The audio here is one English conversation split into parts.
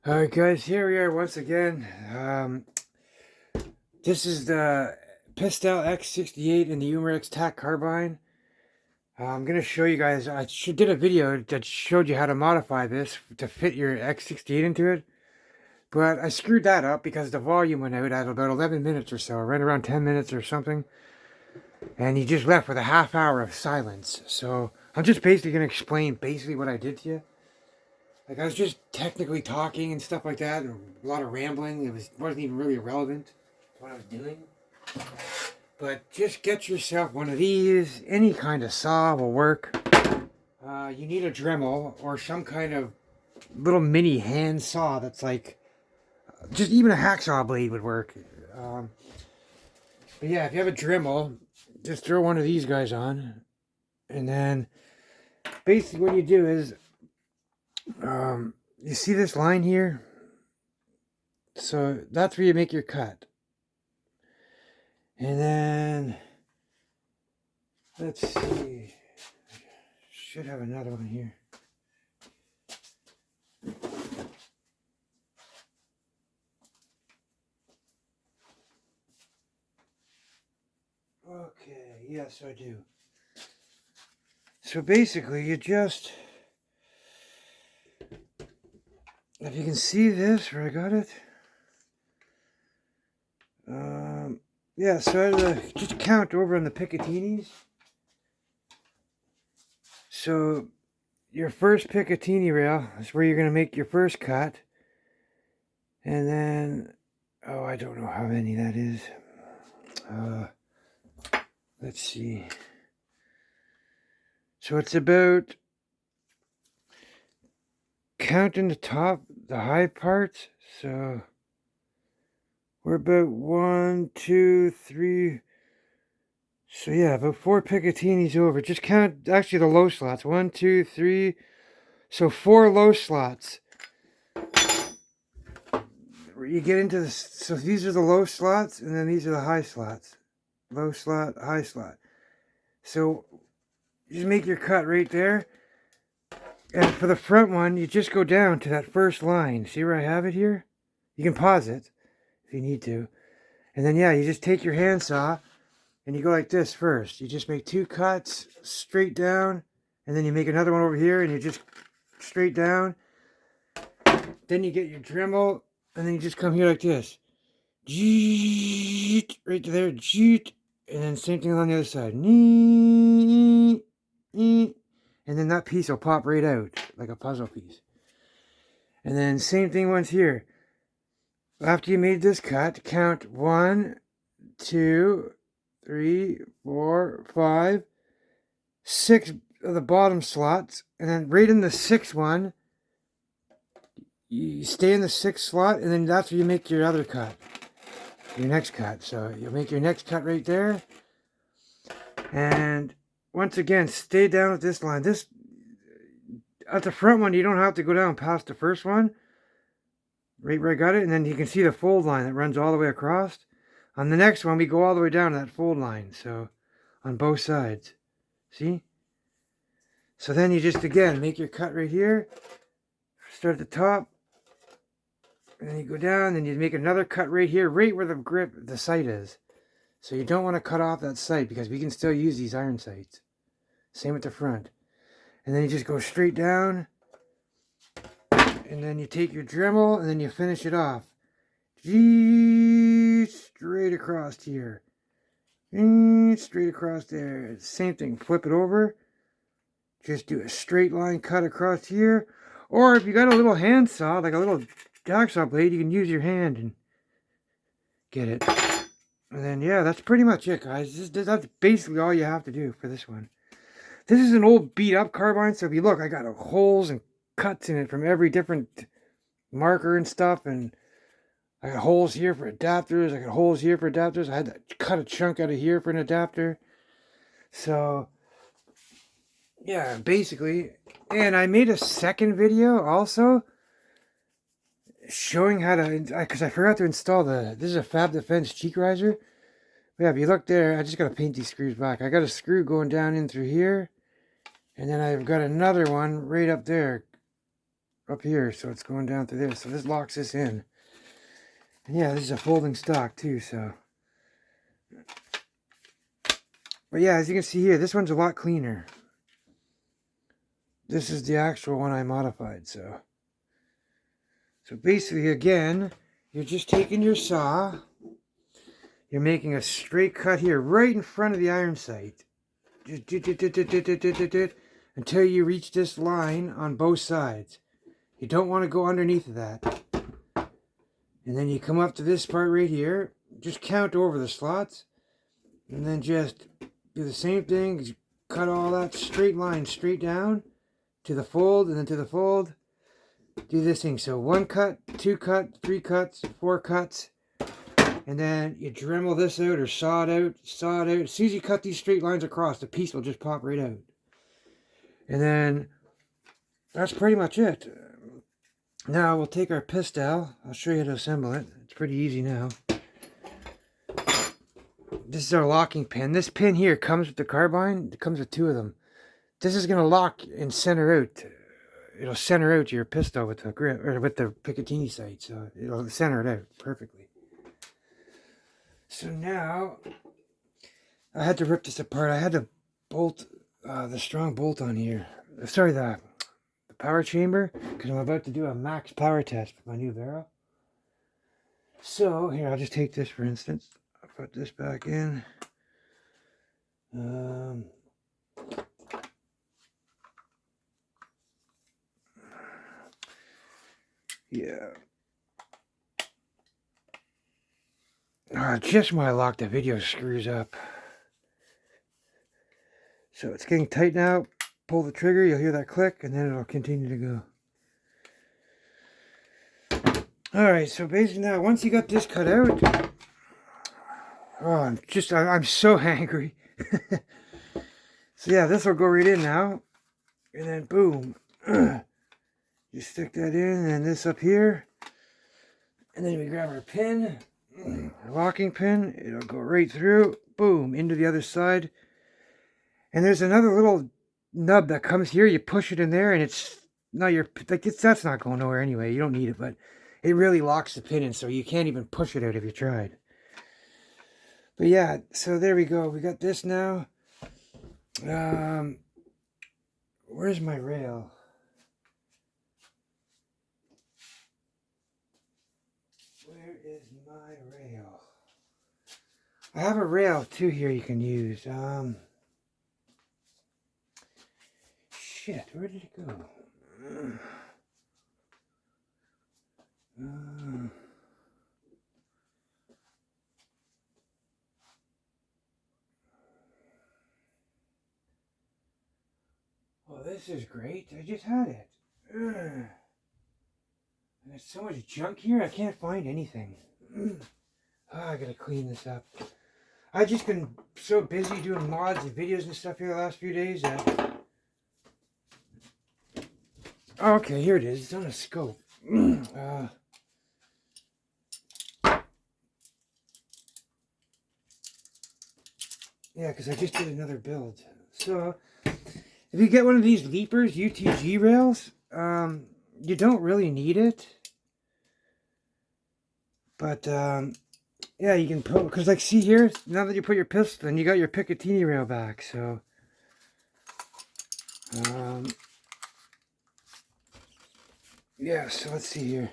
Alright guys, here we are once again. This is the Pistelle X68 and the Umarex Tac Carbine. I'm going to show you guys, did a video that showed you how to modify this to fit your X68 into it. But I screwed that up because the volume went out at about 11 minutes or so, right around 10 minutes or something. And you just left with a half hour of silence. So I'm just basically going to explain basically what I did to you. Like, I was just technically talking and stuff like that, and a lot of rambling. Wasn't even really relevant to what I was doing. But just get yourself one of these. Any kind of saw will work. You need a Dremel or some kind of little mini hand saw that's like, just even a hacksaw blade would work. But yeah, if you have a Dremel, just throw one of these guys on. And then basically what you do is, you see this line here? So that's where you make your cut. And then, let's see, should have another one here. Okay, yes I do. So basically you just, if you can see this, where I got it. Yeah, so just count over on the Picatinis. So your first Picatinny rail is where you're going to make your first cut. And then, oh, I don't know how many that is. Let's see. So it's about, counting the top, the high parts. So we're about 1, 2, 3. So yeah, about 4 Picatinis over. Just count actually the low slots. 1, 2, 3. So 4 low slots. You get into the, so these are the low slots, and then these are the high slots. Low slot, high slot. So you just make your cut right there. And for the front one, you just go down to that first line. See where I have it here? You can pause it if you need to. And then, yeah, you just take your handsaw and you go like this first. You just make 2 cuts straight down. And then you make another one over here and you just straight down. Then you get your Dremel and then you just come here like this. Right to there. And then same thing on the other side. And then that piece will pop right out like a puzzle piece. And then same thing once here. After you made this cut, count 1, 2, 3, 4, 5, 6 of the bottom slots. And then right in the 6th one, you stay in the 6th slot, and then that's where you make your other cut. Your next cut. So you'll make your next cut right there. And once again, stay down at this line. This, at the front one, you don't have to go down past the first one. Right where I got it. And then you can see the fold line that runs all the way across. On the next one, we go all the way down to that fold line. So on both sides. See? So then you just, again, make your cut right here. Start at the top. And then you go down, and you make another cut right here, right where the grip, the sight is. So you don't want to cut off that sight because we can still use these iron sights. Same with the front. And then you just go straight down. And then you take your Dremel, and then you finish it off. Straight across here. Straight across there. Same thing. Flip it over. Just do a straight line cut across here. Or if you got a little handsaw, like a little hacksaw blade, you can use your hand and get it. And then, yeah, that's pretty much it, guys. That's basically all you have to do for this one. This is an old beat-up carbine, so if you look, I got holes and cuts in it from every different marker and stuff, and I got holes here for adapters, I got holes here for adapters, I had to cut a chunk out of here for an adapter. So, yeah, basically, and I made a second video also showing how to, because I forgot to install this is a Fab Defense cheek riser. But yeah, if you look there, I just got to paint these screws back. I got a screw going down in through here, and then I've got another one right up there. up here, so it's going down through there. So this locks this in. And yeah, this is a folding stock too, so. But yeah, as you can see here, this one's a lot cleaner. This is the actual one I modified, so. So basically, again, you're just taking your saw. You're making a straight cut here, right in front of the iron sight. Until you reach this line on both sides. You don't want to go underneath of that. And then you come up to this part right here. Just count over the slots. And then just do the same thing. Cut all that straight line straight down to the fold and then to the fold. Do this thing. So 1 cut, 2 cut, 3 cuts, 4 cuts. And then you Dremel this out or saw it out, saw it out. As soon as you cut these straight lines across, the piece will just pop right out. And then that's pretty much it. Now we'll take our Pistelle. I'll show you how to assemble it. It's pretty easy now. This is our locking pin. This pin here comes with the carbine. It comes with 2 of them. This is going to lock and center out. It'll center out your pistol with the grip or with the Picatinny sight. So it'll center it out perfectly. So now I had to rip this apart. I had to bolt the strong bolt on here. Sorry, the power chamber, because I'm about to do a max power test with my new barrel. So here, I'll just take this for instance. I'll put this back in. Yeah. Just when I lock the video screws up. So it's getting tight now. Pull the trigger, you'll hear that click, and then it'll continue to go. Alright, so basically now, once you got this cut out, oh, I'm so angry. So yeah, this will go right in now, and then boom, you stick that in, and this up here, and then we grab our pin, locking pin, it'll go right through, boom, into the other side, and there's another little nub that comes here. You push it in there, and it's not that's not going nowhere anyway. You don't need it, but it really locks the pin in, so you can't even push it out if you tried. But yeah, so there we go. We got this now. Where's my rail? Where is my rail? I have a rail too here you can use. Shit, where did it go? Well, this is great. I just had it. There's so much junk here, I can't find anything. I gotta clean this up. I've just been so busy doing mods and videos and stuff here the last few days that... Okay, here it is. It's on a scope. Yeah, because I just did another build. So, if you get one of these Leapers UTG rails, you don't really need it. But, yeah, you can put, because like see here, now that you put your piston, you got your Picatinny rail back, so. Yeah, so let's see here.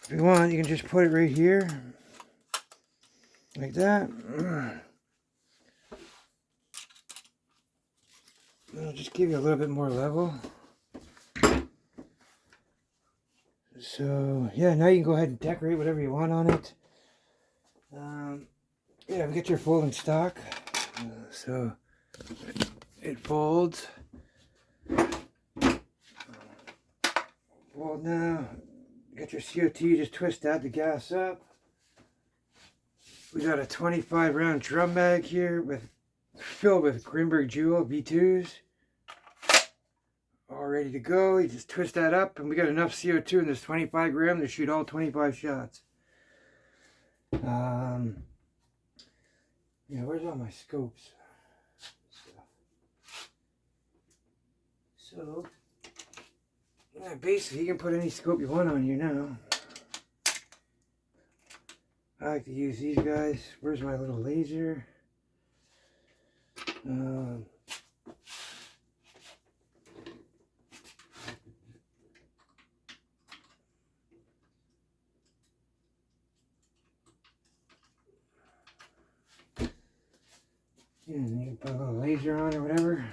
If you want, you can just put it right here. Like that. It'll just give you a little bit more level. So, yeah, now you can go ahead and decorate whatever you want on it. Yeah, we get your folding stock. So, it folds. Fold now. Get your CO2, just twist that to gas up. We got a 25 round drum bag here filled with Grimberg Jewel V2s. All ready to go. You just twist that up, and we got enough CO2 in this 25 gram to shoot all 25 shots. Yeah, where's all my scopes? So, Basically, you can put any scope you want on here now. I like to use these guys. Where's my little laser? Yeah, and you can put a little laser on or whatever.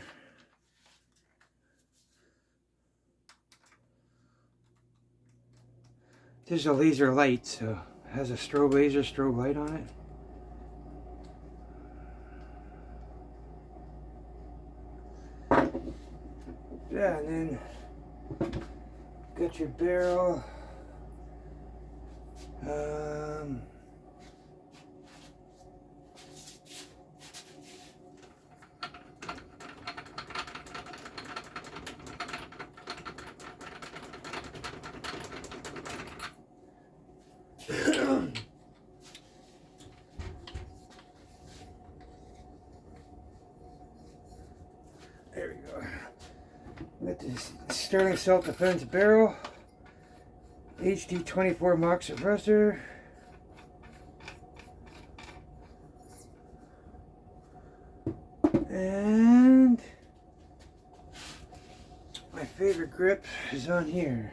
This is a laser light, so it has a strobe light on it. Yeah, and then got your barrel. There we go. Got this Sterling self-defense barrel, HD 24 Mach suppressor. And my favorite grip is on here.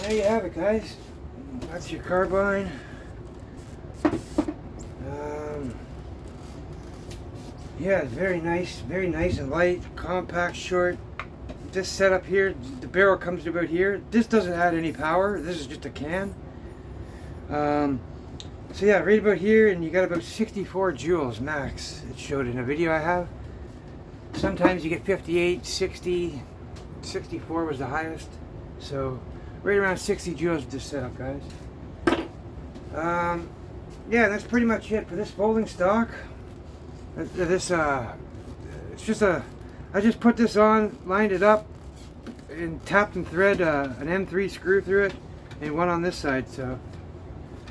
There you have it, guys. That's your carbine. Yeah, it's very nice and light, compact, short. This setup here, the barrel comes to about here. This doesn't add any power. This is just a can. So yeah, right about here, and you got about 64 joules max. It showed in a video I have. Sometimes you get 58, 60, 64 was the highest. So right around 60 joules with this setup, guys. Yeah, that's pretty much it for this folding stock. It's just I just put this on, lined it up, and tapped and thread an M3 screw through it, and one on this side. So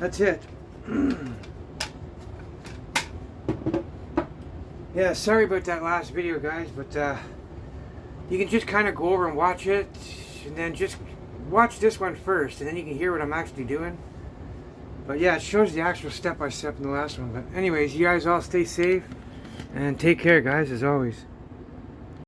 that's it. Yeah, sorry about that last video, guys, but you can just kind of go over and watch it, and then just watch this one first, and then you can hear what I'm actually doing. But yeah, it shows the actual step-by-step in the last one. But anyways, you guys all stay safe and take care, guys, as always.